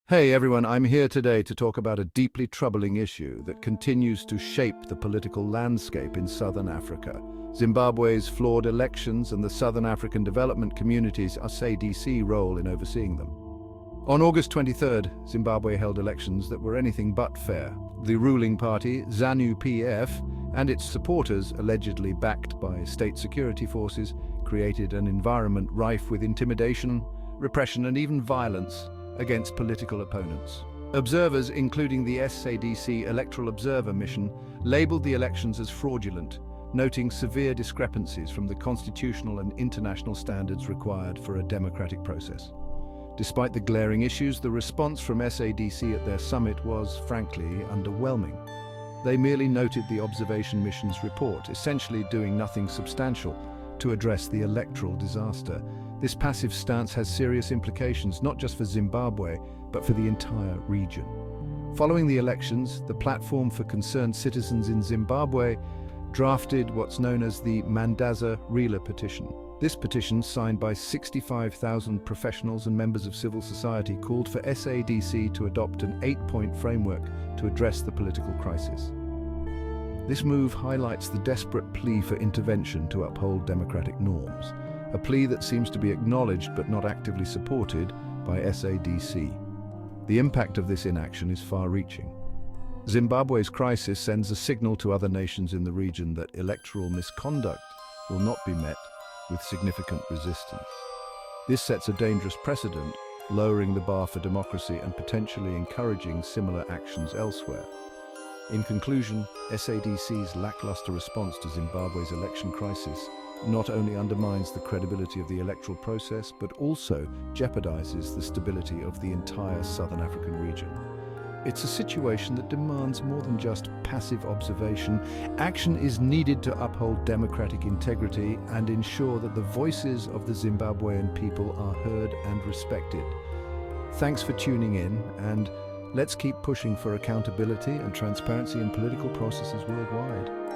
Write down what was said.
Hey everyone, I'm here today to talk about a deeply troubling issue that continues to shape the political landscape in southern Africa. Zimbabwe's flawed elections and the Southern African Development Community's SADC role in overseeing them. On August 23rd, Zimbabwe held elections that were anything but fair. The ruling party, ZANU-PF, and its supporters, allegedly backed by state security forces, created an environment rife with intimidation, repression, and even violence against political opponents. Observers, including the SADC Electoral Observer Mission, labeled the elections as fraudulent, noting severe discrepancies from the constitutional and international standards required for a democratic process. Despite the glaring issues, the response from SADC at their summit was, frankly, underwhelming. They merely noted the observation mission's report, essentially doing nothing substantial to address the electoral disaster. This passive stance has serious implications, not just for Zimbabwe, but for the entire region. Following the elections, the Platform for Concerned Citizens in Zimbabwe drafted what's known as the Mandaza Rila petition. This petition, signed by 65,000 professionals and members of civil society, called for SADC to adopt an 8-point framework to address the political crisis. This move highlights the desperate plea for intervention to uphold democratic norms, a plea that seems to be acknowledged but not actively supported by SADC. The impact of this inaction is far-reaching. Zimbabwe's crisis sends a signal to other nations in the region that electoral misconduct will not be met with significant resistance. This sets a dangerous precedent, lowering the bar for democracy and potentially encouraging similar actions elsewhere. In conclusion, SADC's lackluster response to Zimbabwe's election crisis not only undermines the credibility of the electoral process, but also jeopardizes the stability of the entire Southern African region. It's a situation that demands more than just passive observation. Action is needed to uphold democratic integrity and ensure that the voices of the Zimbabwean people are heard and respected. Thanks for tuning in, and let's keep pushing for accountability and transparency in political processes worldwide.